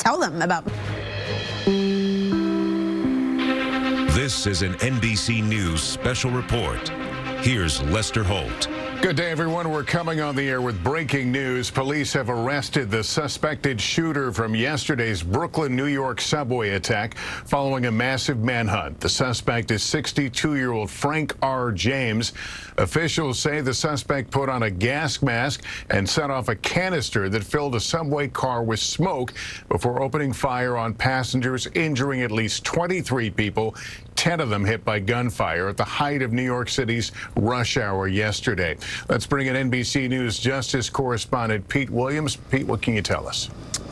tell them about. This is an NBC News special report. Here's Lester Holt. Good day, everyone. We're coming on the air with breaking news. Police have arrested the suspected shooter from yesterday's Brooklyn, New York subway attack following a massive manhunt. The suspect is 62-year-old Frank R. James. Officials say the suspect put on a gas mask and set off a canister that filled a subway car with smoke before opening fire on passengers, injuring at least 23 people, 10 of them hit by gunfire at the height of New York City's rush hour yesterday. Let's bring in NBC News Justice correspondent Pete Williams. Pete, what can you tell us?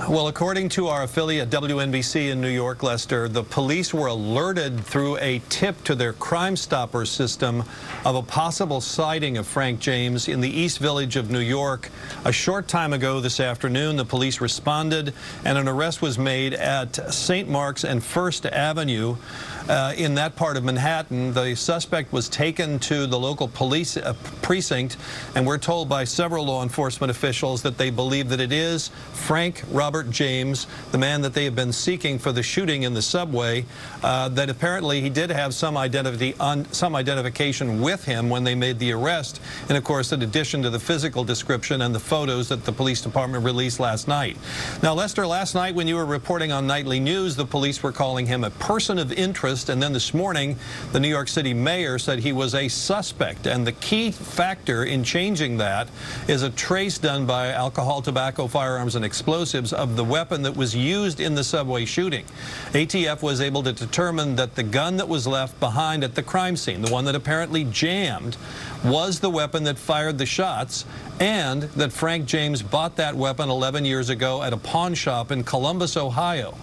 Well, according to our affiliate WNBC in New York, Lester, the police were alerted through a tip to their Crime Stopper system of a possible sighting of Frank James in the East Village of New York. A short time ago this afternoon, the police responded and an arrest was made at St. Mark's and First Avenue in that part of Manhattan. The suspect was taken to the local police precinct, and we're told by several law enforcement officials that they believe that it is Frank Robert James, the man that they have been seeking for the shooting in the subway, that apparently he did have some identification with him when they made the arrest, and of course in addition to the physical description and the photos that the police department released last night. Now, Lester, last night when you were reporting on Nightly News, the police were calling him a person of interest, and then this morning the New York City mayor said he was a suspect, and the key factor in changing that is a trace done by alcohol, tobacco, firearms, and explosives of the weapon that was used in the subway shooting. ATF was able to determine that the gun that was left behind at the crime scene, the one that apparently jammed, was the weapon that fired the shots, and that Frank James bought that weapon 11 years ago at a pawn shop in Columbus, Ohio.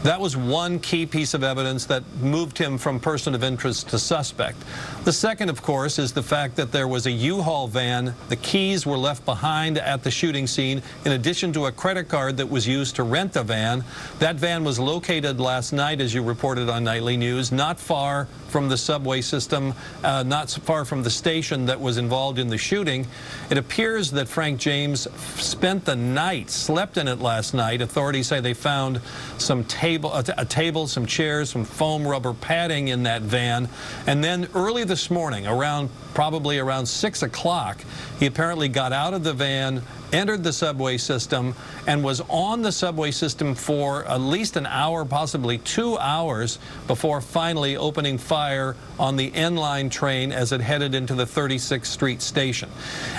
That was one key piece of evidence that moved him from person of interest to suspect. The second, of course, is the fact that there was a U-Haul van. The keys were left behind at the shooting scene, in addition to a credit card that was used to rent the van. That van was located last night, as you reported on Nightly News, not far from the subway system, not far from the station that was involved in the shooting. It appears that Frank James spent the night, slept in it last night. Authorities say they found some a table, some chairs, some foam rubber padding in that van. And then early this morning, probably around 6 o'clock, he apparently got out of the van, entered the subway system, and was on the subway system for at least an hour, possibly 2 hours, before finally opening fire on the N-Line train as it headed into the 36th Street station.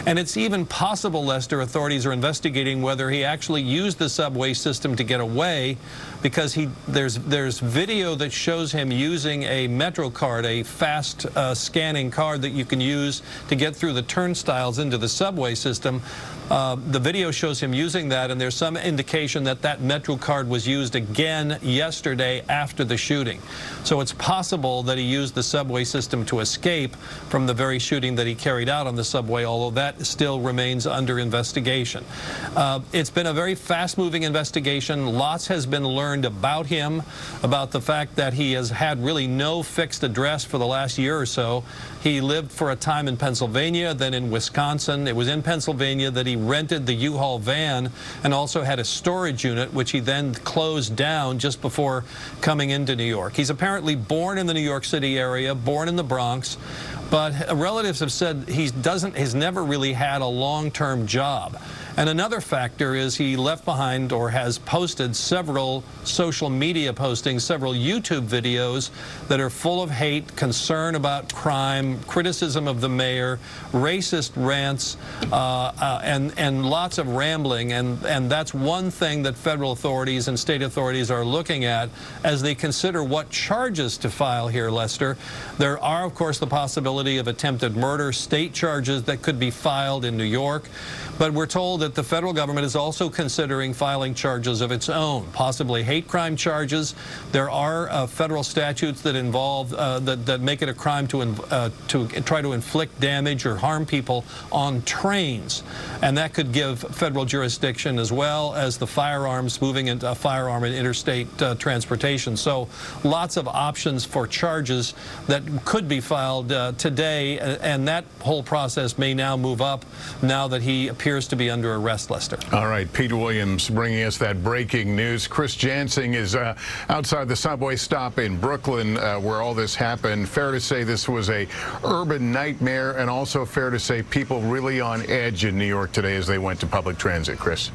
And it's even possible, Lester, authorities are investigating whether he actually used the subway system to get away, because there's video that shows him using a Metro card, a fast scanning card that you can use to get through the turnstiles into the subway system. The video shows him using that, and there's some indication that that Metro card was used again yesterday after the shooting. So it's possible that he used the subway system to escape from the very shooting that he carried out on the subway, although that still remains under investigation. It's been a very fast-moving investigation. Lots has been learned about him, about the fact that he has had really no fixed address for the last year or so. He lived for a time in Pennsylvania, then in Wisconsin. It was in Pennsylvania that he rented the U-Haul van and also had a storage unit, which he then closed down just before coming into New York. He's apparently born in the New York City area, born in the Bronx, but relatives have said he's never really had a long-term job. And another factor is he left behind, or has posted, several social media postings, several YouTube videos that are full of hate, concern about crime, criticism of the mayor, racist rants, and lots of rambling. And that's one thing that federal authorities and state authorities are looking at as they consider what charges to file here, Lester. There are, of course, the possibility of attempted murder, state charges that could be filed in New York. But we're told that the federal government is also considering filing charges of its own, possibly hate crime charges. There are federal statutes that involve, that make it a crime to try to inflict damage or harm people on trains. And that could give federal jurisdiction, as well as the firearms, moving into a firearm in interstate transportation. So lots of options for charges that could be filed today, and that whole process may now move up now that he appears to be under arrest, Lester. All right, Pete Williams bringing us that breaking news. Chris Jansing is outside the subway stop in Brooklyn where all this happened. Fair to say this was a urban nightmare, and also fair to say people really on edge in New York today as they went to public transit. Chris.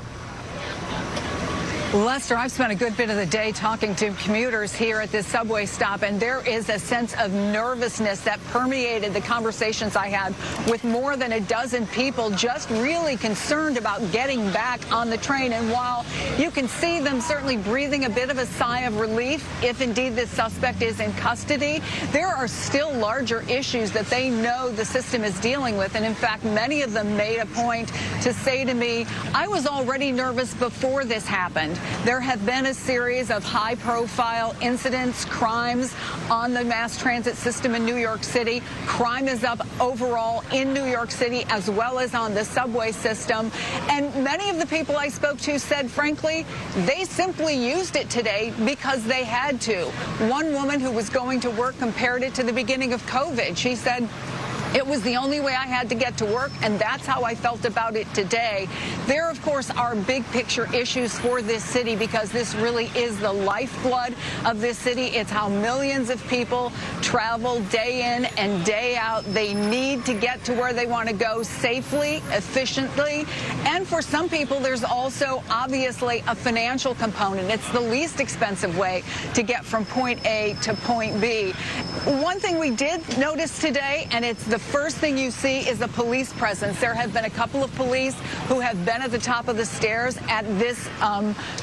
Lester, I've spent a good bit of the day talking to commuters here at this subway stop, and there is a sense of nervousness that permeated the conversations I had with more than a dozen people, just really concerned about getting back on the train. And while you can see them certainly breathing a bit of a sigh of relief if indeed this suspect is in custody, there are still larger issues that they know the system is dealing with. And in fact, many of them made a point to say to me, I was already nervous before this happened. There have been a series of high-profile incidents, crimes on the mass transit system in New York City. Crime is up overall in New York City as well as on the subway system. And many of the people I spoke to said, frankly, they simply used it today because they had to. One woman who was going to work compared it to the beginning of COVID. She said, it was the only way I had to get to work, and that's how I felt about it today. There, of course, are big picture issues for this city because this really is the lifeblood of this city. It's how millions of people travel day in and day out. They need to get to where they want to go safely, efficiently, and for some people, there's also obviously a financial component. It's the least expensive way to get from point A to point B. One thing we did notice today, and it's the first thing you see, is a police presence. There have been a couple of police who have been at the top of the stairs at this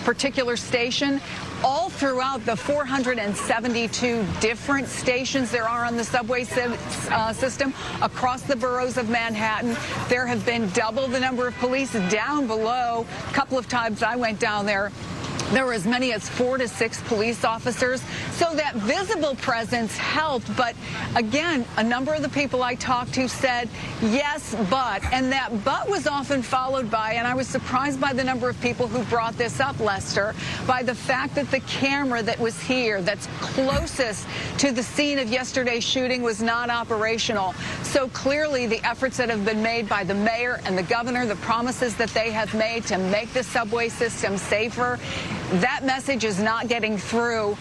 particular station. All throughout the 472 different stations there are on the subway system across the boroughs of Manhattan, there have been double the number of police down below. A couple of times I went down there, there were as many as 4 to 6 police officers. So that visible presence helped. But again, a number of the people I talked to said, yes, but. And that but was often followed by, and I was surprised by the number of people who brought this up, Lester, by the fact that the camera that was here, that's closest to the scene of yesterday's shooting, was not operational. So clearly the efforts that have been made by the mayor and the governor, the promises that they have made to make the subway system safer, that message is not getting through.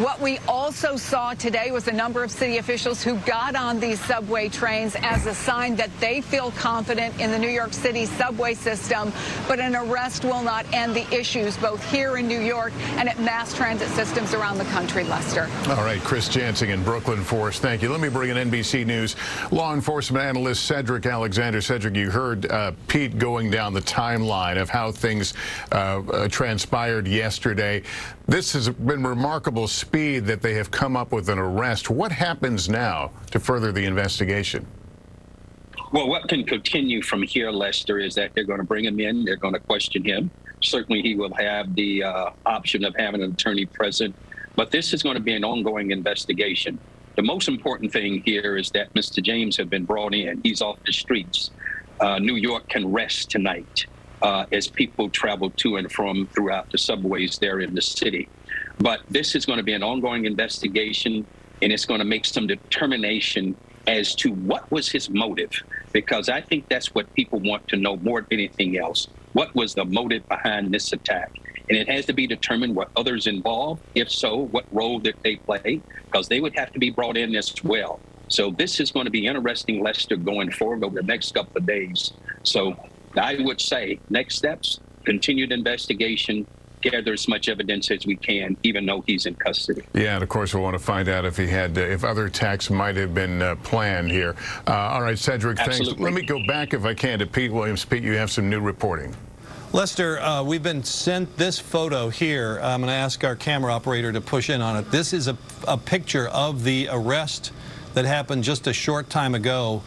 What we also saw today was a number of city officials who got on these subway trains as a sign that they feel confident in the New York City subway system, but an arrest will not end the issues both here in New York and at mass transit systems around the country, Lester. All right, Chris Jansing in Brooklyn for us. Thank you. Let me bring in NBC News law enforcement analyst Cedric Alexander. Cedric, you heard Pete going down the timeline of how things transpired yesterday. This has been remarkable speed that they have come up with an arrest. What happens now to further the investigation? Well, what can continue from here, Lester, is that they're going to bring him in. They're going to question him. Certainly, he will have the option of having an attorney present. But this is going to be an ongoing investigation. The most important thing here is that Mr. James has been brought in. He's off the streets. New York can rest tonight as people travel to and from throughout the subways there in the city. But this is going to be an ongoing investigation, and it's going to make some determination as to what was his motive, because I think that's what people want to know more than anything else. What was the motive behind this attack? And it has to be determined what others involved. If so, what role did they play? Because they would have to be brought in as well. So this is going to be interesting, Lester, going forward over the next couple of days. So I would say next steps, continued investigation, gather as much evidence as we can, even though he's in custody. Yeah, and of course, we want to find out if he had, if other attacks might have been planned here. All right, Cedric, Absolutely. Thanks. Let me go back, if I can, to Pete Williams. Pete, you have some new reporting. Lester, we've been sent this photo here. I'm going to ask our camera operator to push in on it. This is a picture of the arrest that happened just a short time ago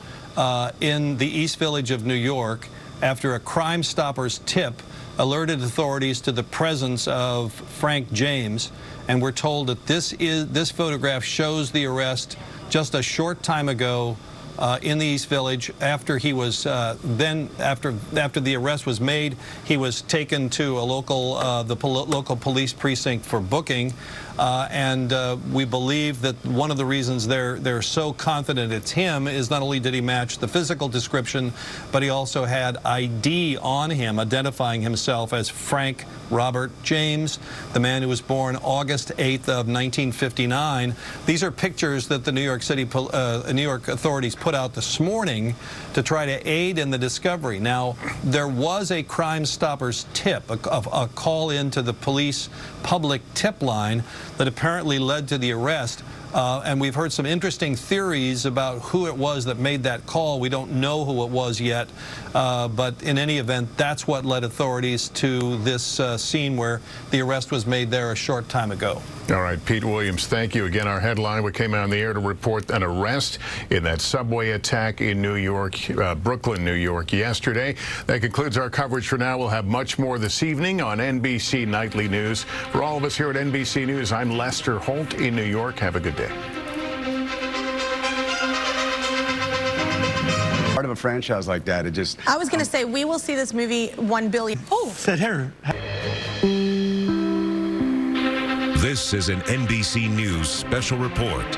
in the East Village of New York after a Crime Stoppers tip alerted authorities to the presence of Frank James, and we're told that this photograph shows the arrest just a short time ago in the East Village. After he was after the arrest was made, he was taken to a local local police precinct for booking, and we believe that one of the reasons they're so confident it's him is not only did he match the physical description, but he also had ID on him identifying himself as Frank Robert James, the man who was born August 8th of 1959. These are pictures that the New York authorities put out this morning to try to aid in the discovery. Now, there was a Crime Stoppers tip, a call into the police public tip line that apparently led to the arrest. And we've heard some interesting theories about who it was that made that call. We don't know who it was yet, but in any event, that's what led authorities to this scene where the arrest was made there a short time ago. All right, Pete Williams, thank you. Again, our headline, we came out on the air to report an arrest in that subway attack in New York, Brooklyn, New York, yesterday. That concludes our coverage for now. We'll have much more this evening on NBC Nightly News. For all of us here at NBC News, I'm Lester Holt in New York. Have a good day. Part of a franchise like that, it just... I was going to say, we will see this movie 1 billion. Oh, said here. This is an NBC News special report.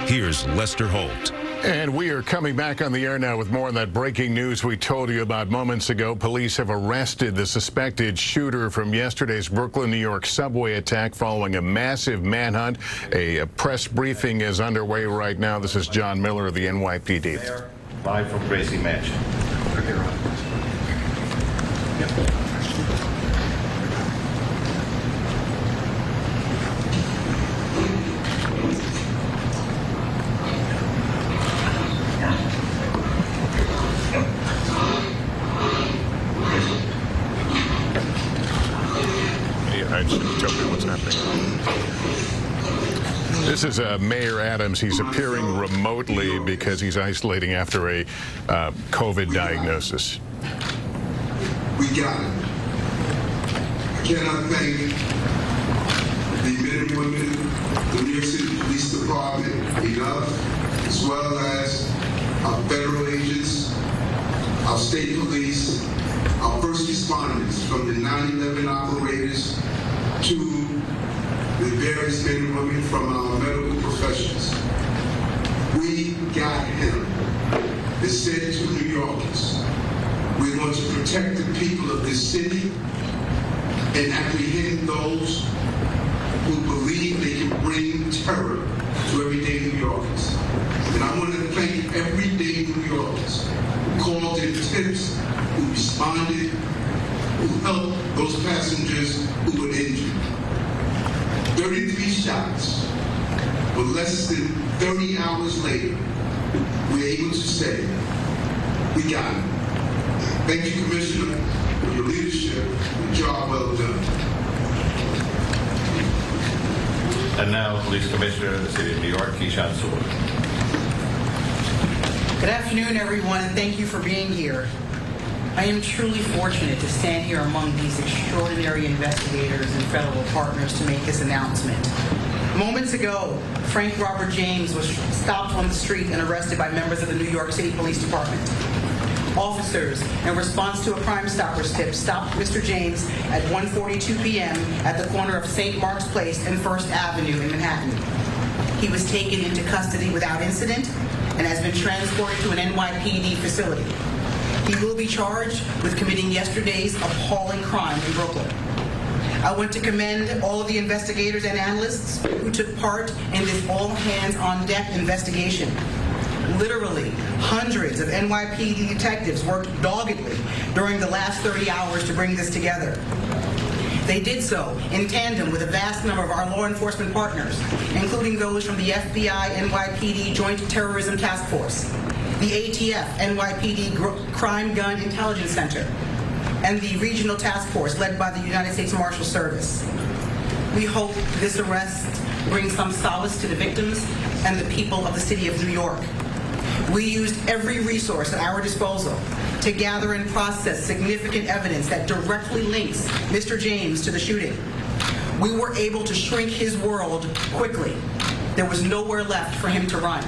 Here's Lester Holt. And we are coming back on the air now with more on that breaking news we told you about moments ago. Police have arrested the suspected shooter from yesterday's Brooklyn, New York subway attack following a massive manhunt. A press briefing is underway right now. This is John Miller of the NYPD. Live from Gracie Mansion. This is Mayor Adams. He's appearing remotely because he's isolating after a COVID diagnosis. We got it. I cannot thank the men and women of the New York City Police Department enough, as well as our federal agents, our state police, our first responders, from the 9/11 operators to the various men and women from our medical professions. We got him. It said to New Yorkers, we want to protect the people of this city and apprehend those who believe they can bring terror to everyday New Yorkers. And I want to thank everyday New Yorkers who called in tips, who responded, who helped those passengers who were injured. 33 shots, but less than 30 hours later, we're able to say, we got it. Thank you, Commissioner, for your leadership. Job well done. And now, Police Commissioner of the City of New York, Keyshawn Sewell. Good afternoon, everyone, and thank you for being here. I am truly fortunate to stand here among these extraordinary investigators and federal partners to make this announcement. Moments ago, Frank Robert James was stopped on the street and arrested by members of the New York City Police Department. Officers, in response to a Crime Stoppers tip, stopped Mr. James at 1:42 p.m. at the corner of St. Mark's Place and First Avenue in Manhattan. He was taken into custody without incident and has been transported to an NYPD facility. He will be charged with committing yesterday's appalling crime in Brooklyn. I want to commend all of the investigators and analysts who took part in this all-hands-on-deck investigation. Literally, hundreds of NYPD detectives worked doggedly during the last 30 hours to bring this together. They did so in tandem with a vast number of our law enforcement partners, including those from the FBI NYPD Joint Terrorism Task Force, the ATF NYPD Crime Gun Intelligence Center, and the Regional Task Force led by the United States Marshal Service. We hope this arrest brings some solace to the victims and the people of the city of New York. We used every resource at our disposal to gather and process significant evidence that directly links Mr. James to the shooting. We were able to shrink his world quickly. There was nowhere left for him to run.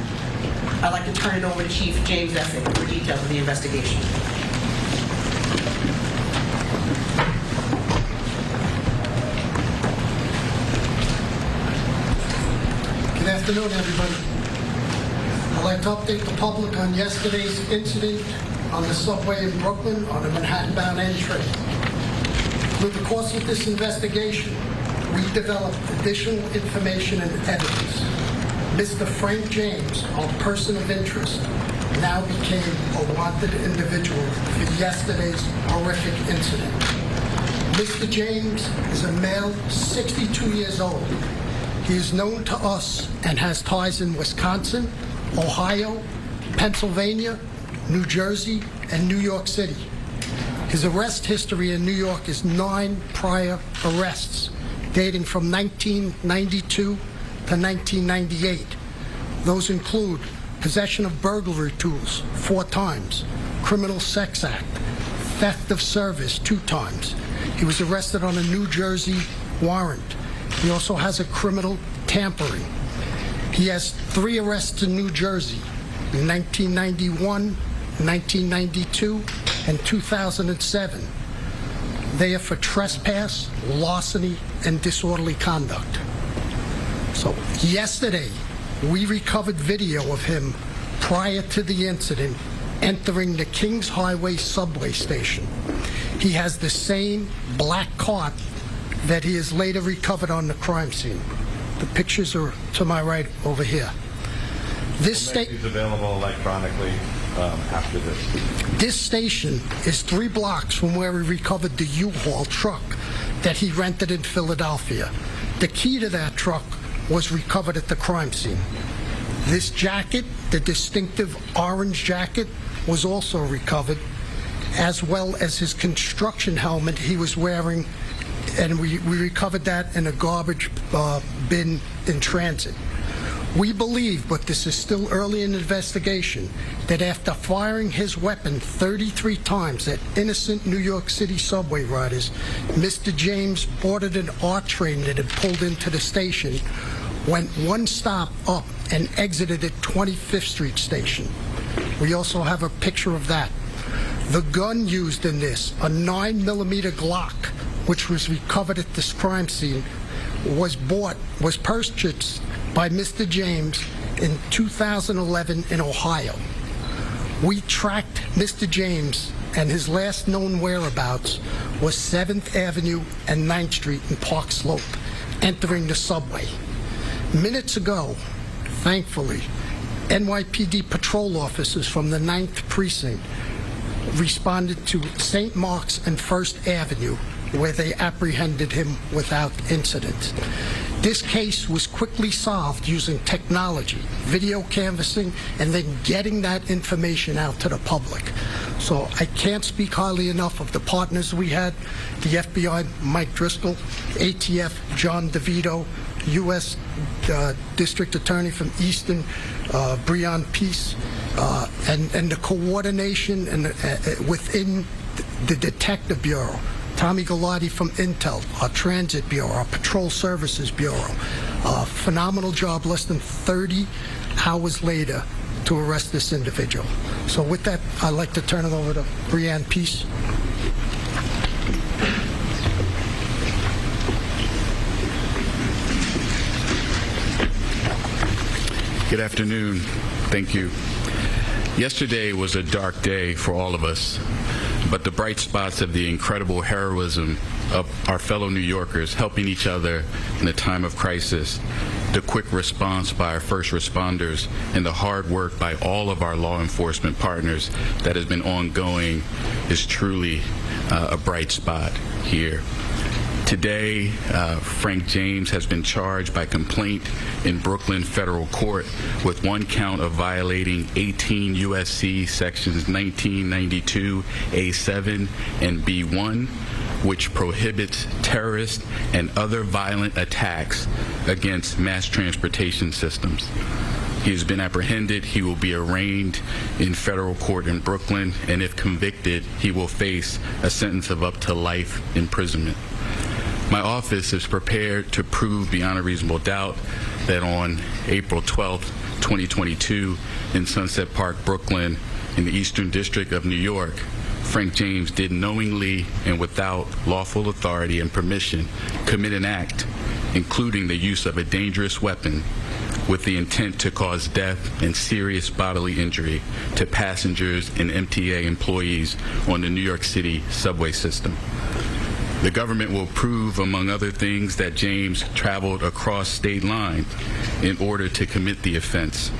I'd like to turn it over to Chief James Essick for details of the investigation. Good afternoon, everybody. I'd like to update the public on yesterday's incident on the subway in Brooklyn on the Manhattan-bound N train. Through the course of this investigation, we developed additional information and evidence. Mr. Frank James, our person of interest, now became a wanted individual for yesterday's horrific incident. Mr. James is a male, 62 years old. He is known to us and has ties in Wisconsin, Ohio, Pennsylvania, New Jersey, and New York City. His arrest history in New York is 9 prior arrests, dating from 1992 to 1998. Those include possession of burglary tools 4 times, criminal sex act, theft of service 2 times. He was arrested on a New Jersey warrant. He also has a criminal tampering. He has 3 arrests in New Jersey in 1991, 1992, and 2007. They are for trespass, larceny, and disorderly conduct. So yesterday, we recovered video of him prior to the incident entering the Kings Highway subway station. He has the same black cart that he has later recovered on the crime scene. The pictures are to my right over here. This station is available electronically after this. This station is 3 blocks from where we recovered the U-Haul truck that he rented in Philadelphia. The key to that truck was recovered at the crime scene. This jacket, the distinctive orange jacket, was also recovered, as well as his construction helmet he was wearing, and we recovered that in a garbage bin in transit. We believe, but this is still early in the investigation, that after firing his weapon 33 times at innocent New York City subway riders, Mr. James boarded an R train that had pulled into the station, went 1 stop up, and exited at 25th Street Station. We also have a picture of that. The gun used in this, a 9mm Glock, which was recovered at this crime scene, was purchased by Mr. James in 2011 in Ohio. We tracked Mr. James, and his last known whereabouts was 7th Avenue and 9th Street in Park Slope, entering the subway. Minutes ago, thankfully, NYPD patrol officers from the 9th Precinct responded to St. Mark's and 1st Avenue, where they apprehended him without incident. This case was quickly solved using technology, video canvassing, and then getting that information out to the public. So I can't speak highly enough of the partners we had, the FBI, Mike Driscoll, ATF, John DeVito, U.S. District Attorney from Easton, Breon Peace, and the coordination and within the Detective Bureau. Tommy Galati from Intel, our Transit Bureau, our Patrol Services Bureau. Phenomenal job less than 30 hours later to arrest this individual. So with that, I'd like to turn it over to Breon Peace. Good afternoon. Thank you. Yesterday was a dark day for all of us, but the bright spots of the incredible heroism of our fellow New Yorkers helping each other in a time of crisis, the quick response by our first responders, and the hard work by all of our law enforcement partners that has been ongoing is truly a bright spot here. Today, Frank James has been charged by complaint in Brooklyn Federal Court with 1 count of violating 18 U.S.C. sections 1992 A7 and B1, which prohibits terrorist and other violent attacks against mass transportation systems. He has been apprehended. He will be arraigned in federal court in Brooklyn, and if convicted, he will face a sentence of up to life imprisonment. My office is prepared to prove beyond a reasonable doubt that on April 12, 2022, in Sunset Park, Brooklyn, in the Eastern District of New York, Frank James did knowingly and without lawful authority and permission commit an act, including the use of a dangerous weapon, with the intent to cause death and serious bodily injury to passengers and MTA employees on the New York City subway system. The government will prove, among other things, that James traveled across state lines in order to commit the offense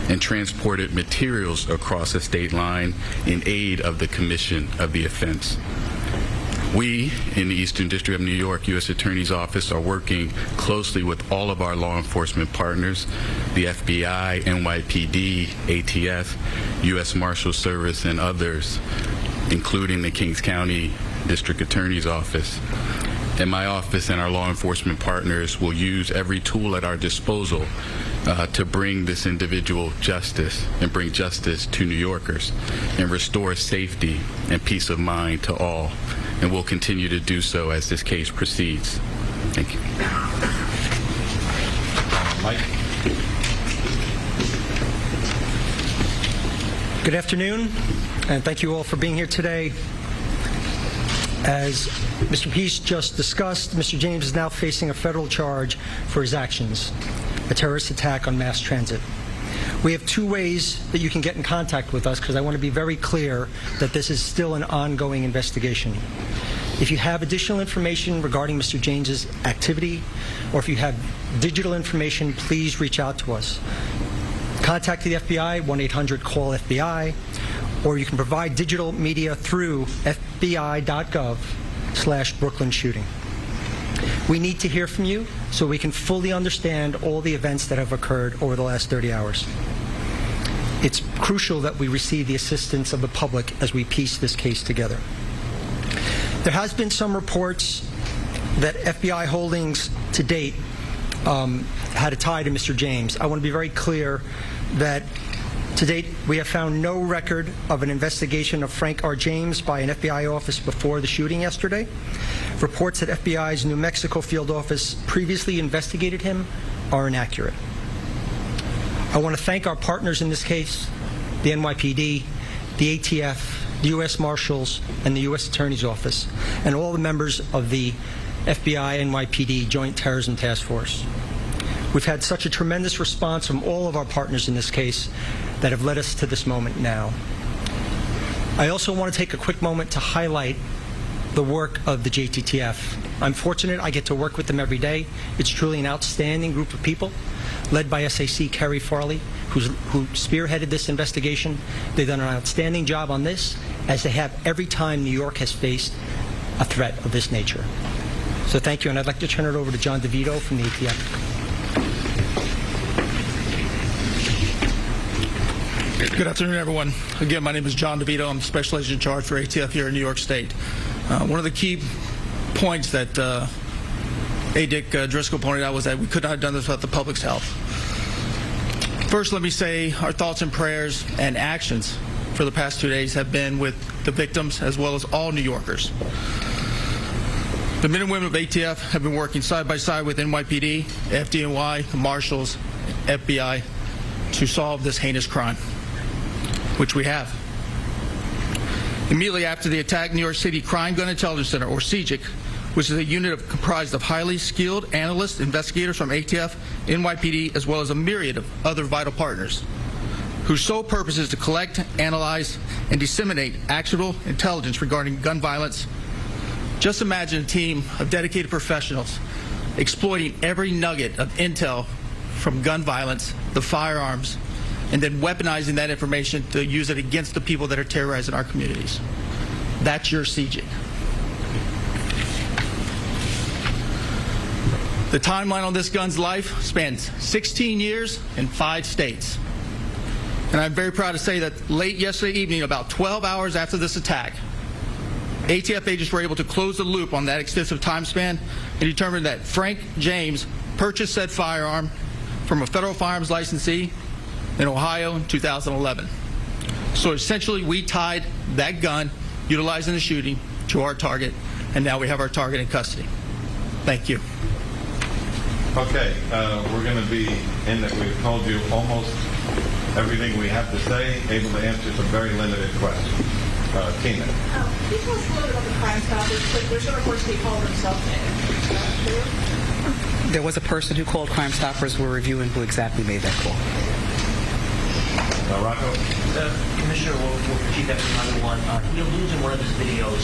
and transported materials across a state line in aid of the commission of the offense. We, in the Eastern District of New York U.S. Attorney's Office, are working closely with all of our law enforcement partners, the FBI, NYPD, ATF, U.S. Marshal Service, and others, including the Kings County District Attorney's Office. And my office and our law enforcement partners will use every tool at our disposal to bring this individual justice and bring justice to New Yorkers and restore safety and peace of mind to all. And we'll continue to do so as this case proceeds. Thank you. Mike. Good afternoon, and thank you all for being here today. As Mr. Peace just discussed, Mr. James is now facing a federal charge for his actions, a terrorist attack on mass transit. We have two ways that you can get in contact with us, because I want to be very clear that this is still an ongoing investigation. If you have additional information regarding Mr. James's activity, or if you have digital information, please reach out to us. Contact the FBI, 1-800-CALL-FBI, or you can provide digital media through fbi.gov/Brooklyn shooting. We need to hear from you so we can fully understand all the events that have occurred over the last 30 hours. It's crucial that we receive the assistance of the public as we piece this case together. There has been some reports that FBI holdings to date had a tie to Mr. James. I want to be very clear that to date, we have found no record of an investigation of Frank R. James by an FBI office before the shooting yesterday. Reports that FBI's New Mexico field office previously investigated him are inaccurate. I want to thank our partners in this case, the NYPD, the ATF, the U.S. Marshals, and the U.S. Attorney's Office, and all the members of the FBI NYPD Joint Terrorism Task Force. We've had such a tremendous response from all of our partners in this case that have led us to this moment now. I also want to take a quick moment to highlight the work of the JTTF. I'm fortunate I get to work with them every day. It's truly an outstanding group of people, led by SAC Kerry Farley, who spearheaded this investigation. They've done an outstanding job on this, as they have every time New York has faced a threat of this nature. So thank you, and I'd like to turn it over to John DeVito from the ATF. Good afternoon, everyone. Again, my name is John DeVito. I'm the Special Agent in Charge for ATF here in New York State. One of the key points that A. Dick Driscoll pointed out was that we could not have done this without the public's help. First, let me say our thoughts and prayers and actions for the past 2 days have been with the victims as well as all New Yorkers. The men and women of ATF have been working side by side with NYPD, FDNY, the Marshals, FBI to solve this heinous crime, which we have. Immediately after the attack, New York City Crime Gun Intelligence Center, or CJIC, which is a unit comprised of highly skilled analysts, investigators from ATF, NYPD, as well as a myriad of other vital partners, whose sole purpose is to collect, analyze, and disseminate actionable intelligence regarding gun violence. Just imagine a team of dedicated professionals exploiting every nugget of intel from gun violence, the firearms, and then weaponizing that information to use it against the people that are terrorizing our communities. That's your CJIC. The timeline on this gun's life spans 16 years in 5 states. And I'm very proud to say that late yesterday evening, about 12 hours after this attack, ATF agents were able to close the loop on that extensive time span and determine that Frank James purchased said firearm from a federal firearms licensee in Ohio in 2011. So essentially, we tied that gun, utilizing the shooting, to our target, and now we have our target in custody. Thank you. Okay, we're going to be in that we've told you almost everything we have to say, able to answer some very limited questions. Tina. Can you tell us a little bit about the Crime Stoppers? There's some reports they called themselves in. There was a person who called Crime Stoppers. We're reviewing who exactly made that call. Rocco? Commissioner Wolf, Chief Deputy 911, he alludes in one of his videos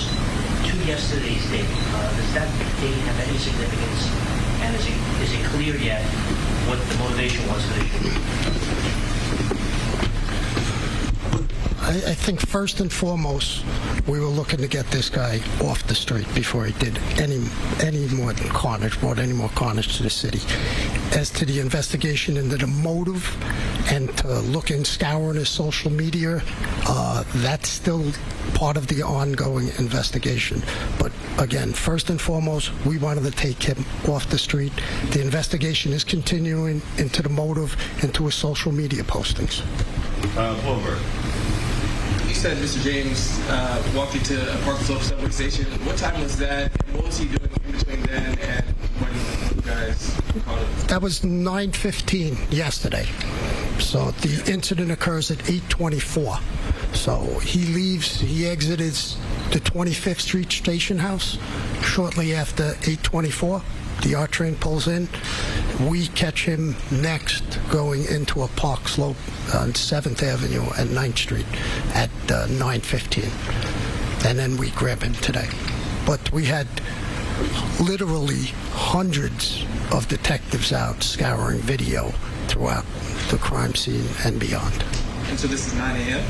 to yesterday's date. Does that date have any significance? And is it clear yet what the motivation was for the shooting? I think first and foremost, we were looking to get this guy off the street before he did any more carnage, brought any more carnage to the city. As to the investigation into the motive and to look and scouring his social media, that's still part of the ongoing investigation. But again, first and foremost, we wanted to take him off the street. The investigation is continuing into the motive, into his social media postings. Bloomberg. You said Mr. James walked you to a Park Slope subway station. What time was that? What was he doing in between then and when you guys caught him? That was 9:15 yesterday. So the incident occurs at 8:24. So he leaves, he exited the 25th Street Station House shortly after 8:24. The R train pulls in. We catch him next going into a Park Slope on 7th Avenue and 9th Street at 9:15. And then we grab him today. But we had literally hundreds of detectives out scouring video throughout the crime scene and beyond. And so this is 9 a.m.?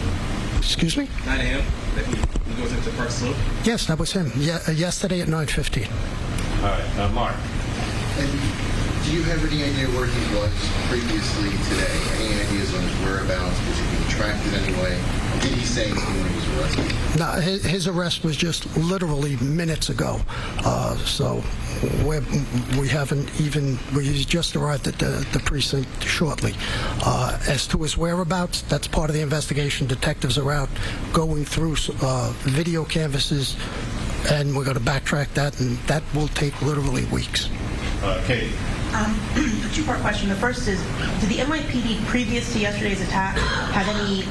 Excuse me? 9 a.m. that he goes into Park Slope? Yes, that was him. Yesterday at 9:15. All right, Mark. And do you have any idea where he was previously today? Any ideas on his whereabouts? Was he being tracked in any way? Did he say anything when he was arrested? No, his arrest was just literally minutes ago. So we haven't even, we just arrived at the precinct shortly. As to his whereabouts, that's part of the investigation. Detectives are out going through video canvases, and we're going to backtrack that, and that will take literally weeks. Katie. A two-part question. The first is, did the NYPD previous to yesterday's attack have any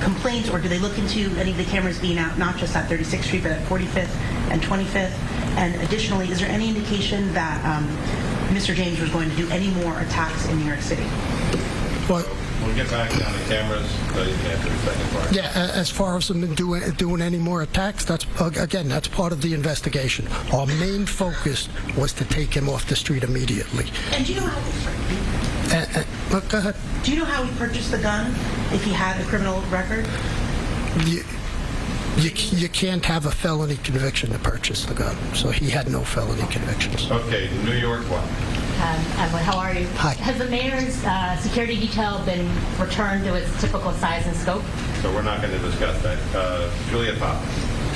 complaints, or do they look into any of the cameras being out, not just at 36th Street, but at 45th and 25th? And additionally, is there any indication that Mr. James was going to do any more attacks in New York City? Well, we'll get back down the cameras so you can answer the second part. Yeah, as far as them doing any more attacks, that's again, that's part of the investigation. Our main focus was to take him off the street immediately. And do you know how go ahead. Do you know how he purchased the gun, if he had a criminal record? You can't have a felony conviction to purchase the gun, so he had no felony convictions. Okay, New York one. How are you? Hi. Has the mayor's security detail been returned to its typical size and scope? So we're not going to discuss that. Julia Pop.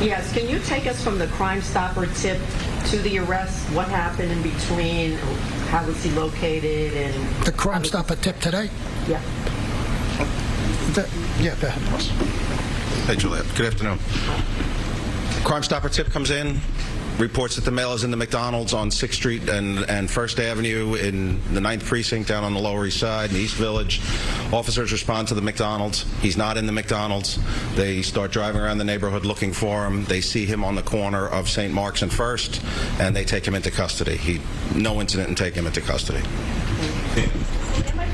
Yes, can you take us from the Crime Stopper tip to the arrest? What happened in between? How was he located? And the Crime Stopper tip today? Yeah. Yeah, go ahead. Hey, Juliet. Good afternoon. Crime Stopper tip comes in, reports that the male is in the McDonald's on 6th Street and 1st Avenue in the 9th Precinct down on the Lower East Side in East Village. Officers respond to the McDonald's. He's not in the McDonald's. They start driving around the neighborhood looking for him. They see him on the corner of St. Mark's and 1st, and they take him into custody. No incident and take him into custody.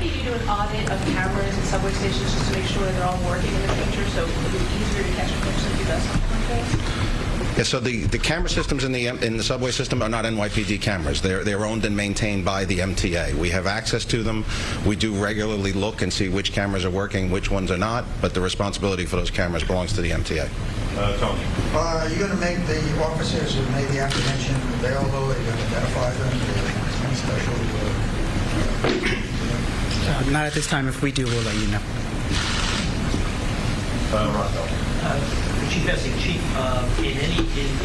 You do an audit of cameras and subway stations just to make sure they're all working in the future, so it would be easier to catch a person if he does something like that? Yeah, so the camera systems in the subway system are not NYPD cameras. They're owned and maintained by the MTA. We have access to them. We do regularly look and see which cameras are working, which ones are not, but the responsibility for those cameras belongs to the MTA. Tony. Are you going to make the officers who made the apprehension available? Are you going to identify them? Any special... Not at this time. If we do, we'll let you know. Chief Bessing, Chief, in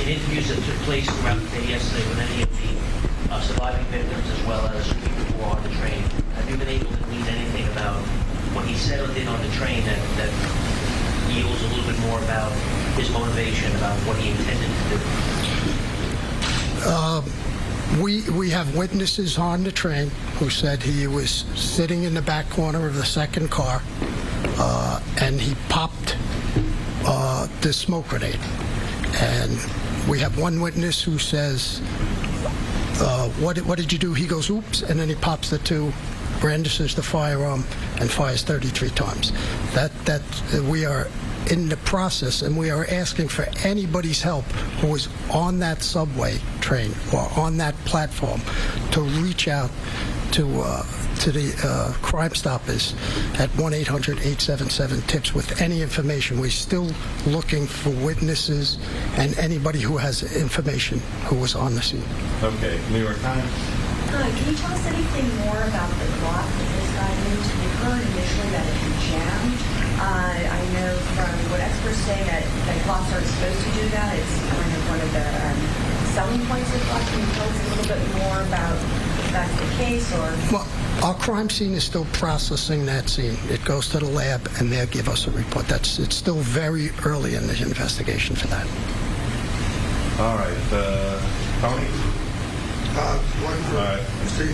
interviews that took place throughout the day yesterday with any of the surviving victims as well as people who are on the train, have you been able to glean anything about what he said or did on the train that yields a little bit more about his motivation, about what he intended to do? We have witnesses on the train who said he was sitting in the back corner of the second car, and he popped the smoke grenade. And we have one witness who says, what did you do? He goes, oops, and then he pops the two, brandishes the firearm, and fires 33 times. That we are in the process, and we are asking for anybody's help who is on that subway train or on that platform to reach out to the Crime Stoppers at 1-800-877-TIPS with any information. We're still looking for witnesses and anybody who has information who was on the scene. Okay, New York Times. Hi, can you tell us anything more about the Glock that this guy used? We heard initially that it was jammed. I know from what experts say that Glocks aren't supposed to do that. It's kind of one of the selling points of Glocks. Can you tell us a little bit more about if that's the case? Or well, our crime scene is still processing that scene. It goes to the lab, and they'll give us a report. It's still very early in the investigation for that. All right, Tony. One for Mr.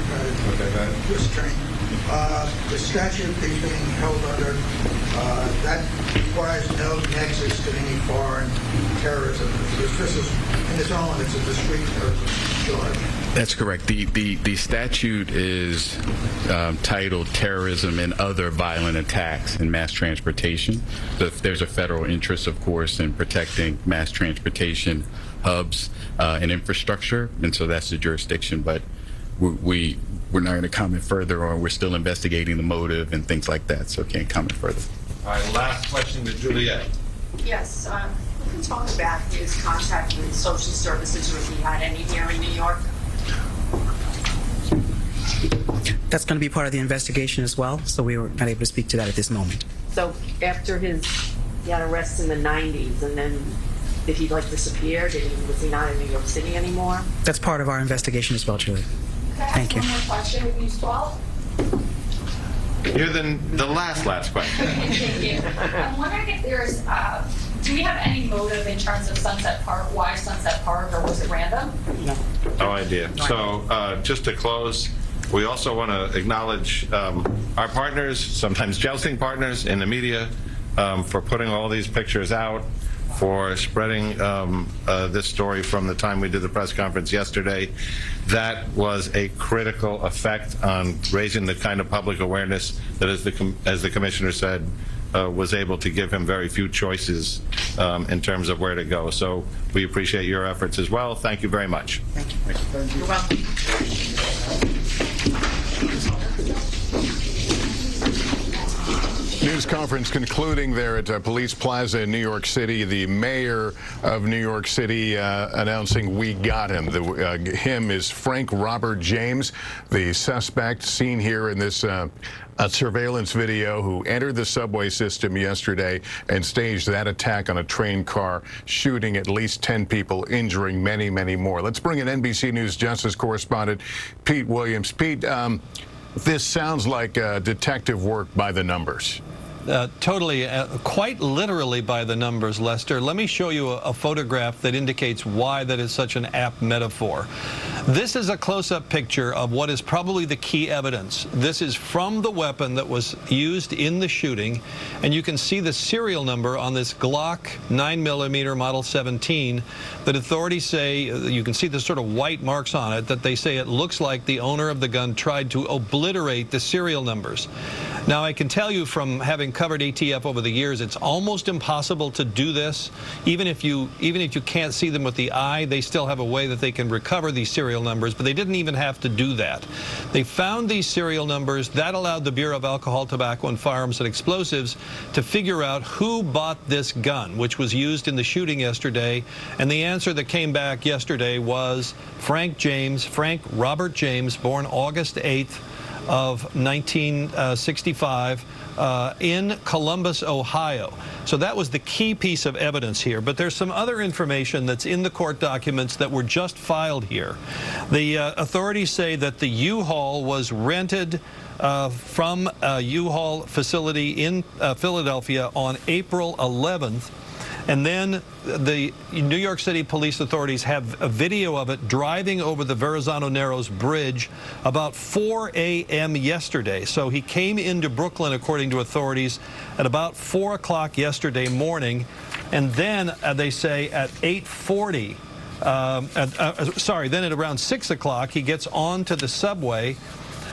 Train. The statute that he's being held under, that requires no nexus to any foreign terrorism. This is, in its own, it's a discrete terrorism charge. That's correct. The statute is titled Terrorism and Other Violent Attacks in Mass Transportation. There's a federal interest, of course, in protecting mass transportation hubs and infrastructure, and so that's the jurisdiction. But we're not going to comment further, or we're still investigating the motive and things like that, so can't comment further. All right, last question to Juliet. Yes, we can talk about his contact with social services, or if he had any here in New York. That's going to be part of the investigation as well, so we were not able to speak to that at this moment. So after he had arrests in the 90s, and then did he disappear? Was he not in New York City anymore? That's part of our investigation as well, Julie. Thank you. One more question with News 12. You're the last question. Thank you. I'm wondering if there's, do we have any motive in terms of Sunset Park? Why Sunset Park, or was it random? No idea. So just to close, we also want to acknowledge our partners, sometimes jousting partners in the media, for putting all these pictures out, for spreading this story from the time we did the press conference yesterday. That was a critical effect on raising the kind of public awareness that, as the commissioner said, was able to give him very few choices in terms of where to go. So we appreciate your efforts as well. Thank you very much. Thank you. Thank you. You're welcome. News conference concluding there at Police Plaza in New York City. The mayor of New York City announcing we got him. Him is Frank Robert James, the suspect seen here in this surveillance video, who entered the subway system yesterday and staged that attack on a train car, shooting at least 10 people, injuring many, many more. Let's bring in NBC News Justice correspondent Pete Williams. Pete, this sounds like detective work by the numbers. Totally, quite literally by the numbers, Lester. Let me show you a photograph that indicates why that is such an apt metaphor. This is a close-up picture of what is probably the key evidence. This is from the weapon that was used in the shooting, and you can see the serial number on this Glock 9mm Model 17 that authorities say, you can see the sort of white marks on it, that they say it looks like the owner of the gun tried to obliterate the serial numbers. Now, I can tell you from having covered ATF over the years, it's almost impossible to do this. Even if you can't see them with the eye, they still have a way that they can recover these serial numbers, but they didn't even have to do that. They found these serial numbers. That allowed the Bureau of Alcohol, Tobacco, and Firearms and Explosives to figure out who bought this gun, which was used in the shooting yesterday. And the answer that came back yesterday was Frank Robert James, born August 8th, of 1965 in Columbus, Ohio. So that was the key piece of evidence here. But there's some other information that's in the court documents that were just filed here. The authorities say that the U-Haul was rented from a U-Haul facility in Philadelphia on April 11th. And then the New York City police authorities have a video of it driving over the Verrazano Narrows Bridge about 4 a.m. yesterday. So he came into Brooklyn, according to authorities, at about 4 o'clock yesterday morning. And then they say at 8:40, then at around 6 o'clock, he gets onto the subway.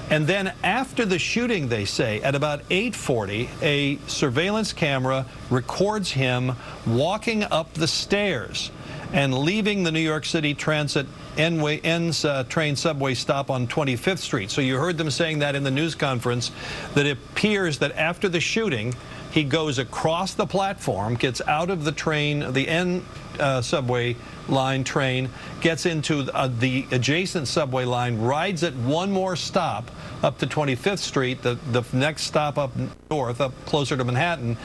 And then after the shooting, they say, at about 8:40, a surveillance camera records him walking up the stairs and leaving the New York City Transit train subway stop on 25th Street. So you heard them saying that in the news conference, that it appears that after the shooting, he goes across the platform, gets out of the train, the N subway line train, gets into the adjacent subway line, rides it one more stop up to 25th Street, the next stop up north, up closer to Manhattan,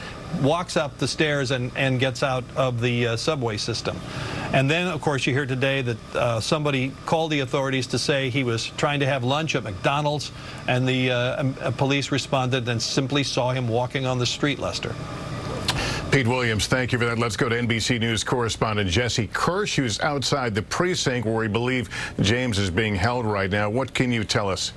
walks up the stairs and gets out of the subway system. And then, of course, you hear today that somebody called the authorities to say he was trying to have lunch at McDonald's, and the police responded and simply saw him walking on the street, Lester. Pete Williams, thank you for that. Let's go to NBC News correspondent Jesse Kirsch, who's outside the precinct where we believe James is being held right now. What can you tell us?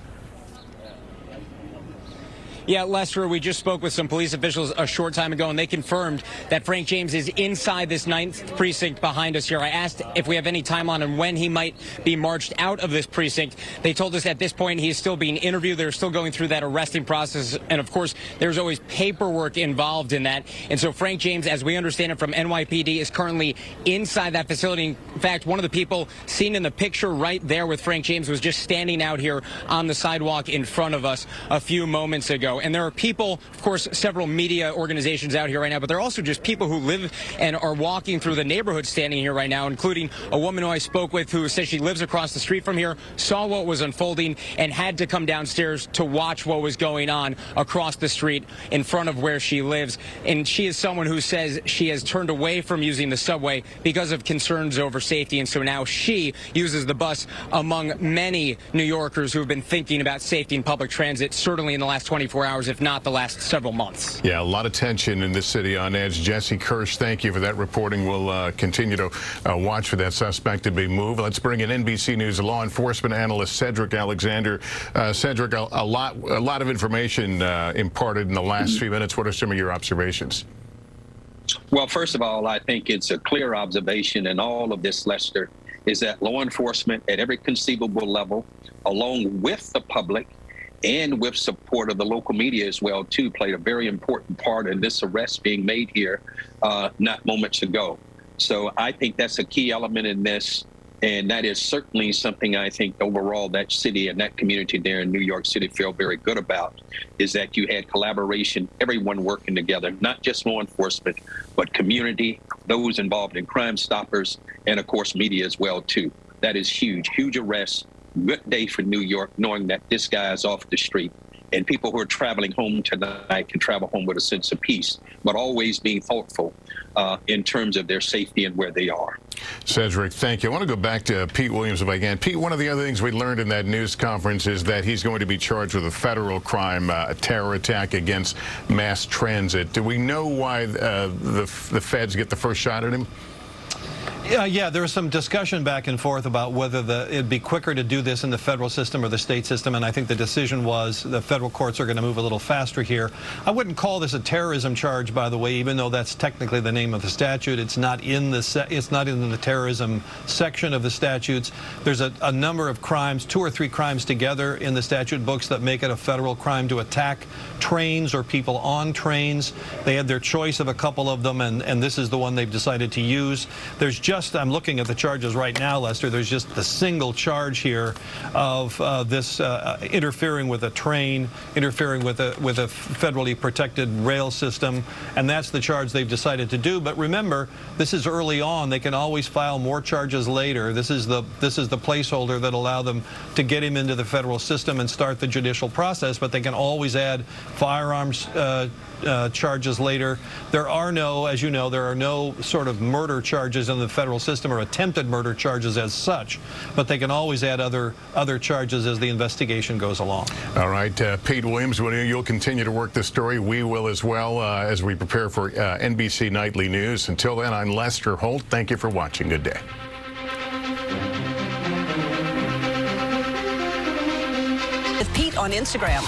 Yeah, Lester, we just spoke with some police officials a short time ago, and they confirmed that Frank James is inside this 9th precinct behind us here. I asked if we have any timeline on when he might be marched out of this precinct. They told us at this point he is still being interviewed. They're still going through that arresting process. And, of course, there's always paperwork involved in that. And so Frank James, as we understand it from NYPD, is currently inside that facility. In fact, one of the people seen in the picture right there with Frank James was just standing out here on the sidewalk in front of us a few moments ago. And there are people, of course, several media organizations out here right now, but there are also just people who live and are walking through the neighborhood standing here right now, including a woman who I spoke with who says she lives across the street from here, saw what was unfolding, and had to come downstairs to watch what was going on across the street in front of where she lives. And she is someone who says she has turned away from using the subway because of concerns over safety, and so now she uses the bus among many New Yorkers who have been thinking about safety in public transit, certainly in the last 24 hours, if not the last several months. Yeah, a lot of tension in this city on edge. Jesse Kirsch, thank you for that reporting. We'll continue to watch for that suspect to be moved. Let's bring in NBC News law enforcement analyst Cedric Alexander. Cedric, a lot of information imparted in the last few minutes. What are some of your observations? Well, first of all, I think it's a clear observation in all of this, Lester, is that law enforcement at every conceivable level, along with the public, and with support of the local media as well, too, played a very important part in this arrest being made here not moments ago. So I think that's a key element in this, and that is certainly something I think overall that city and that community there in New York City feel very good about, is that you had collaboration, everyone working together, not just law enforcement, but community, those involved in Crime Stoppers, and, of course, media as well, too. That is huge, huge arrest. Good day for New York, knowing that this guy is off the street. And people who are traveling home tonight can travel home with a sense of peace, but always being thoughtful in terms of their safety and where they are. Cedric, thank you. I want to go back to Pete Williams if I can. Pete, one of the other things we learned in that news conference is that he's going to be charged with a federal crime, a terror attack against mass transit. Do we know why the feds get the first shot at him? Yeah, there was some discussion back and forth about whether it'd be quicker to do this in the federal system or the state system, and I think the decision was the federal courts are going to move a little faster here. I wouldn't call this a terrorism charge, by the way, even though that's technically the name of the statute. It's not in the terrorism section of the statutes. There's a number of crimes, 2 or 3 crimes together in the statute books that make it a federal crime to attack trains or people on trains. They had their choice of a couple of them, and this is the one they've decided to use. There's I'm looking at the charges right now, Lester. There's just the single charge here of this interfering with a train, interfering with a federally protected rail system, and that's the charge they've decided to do. But remember, this is early on. They can always file more charges later. This is the placeholder that allow them to get him into the federal system and start the judicial process. But they can always add firearms charges later. There are no, as you know, there are no sort of murder charges in the federal system or attempted murder charges as such, but they can always add other charges as the investigation goes along. All right, Pete Williams, you'll continue to work the story. We will as well as we prepare for NBC Nightly News. Until then, I'm Lester Holt. Thank you for watching. Good day. With Pete on Instagram.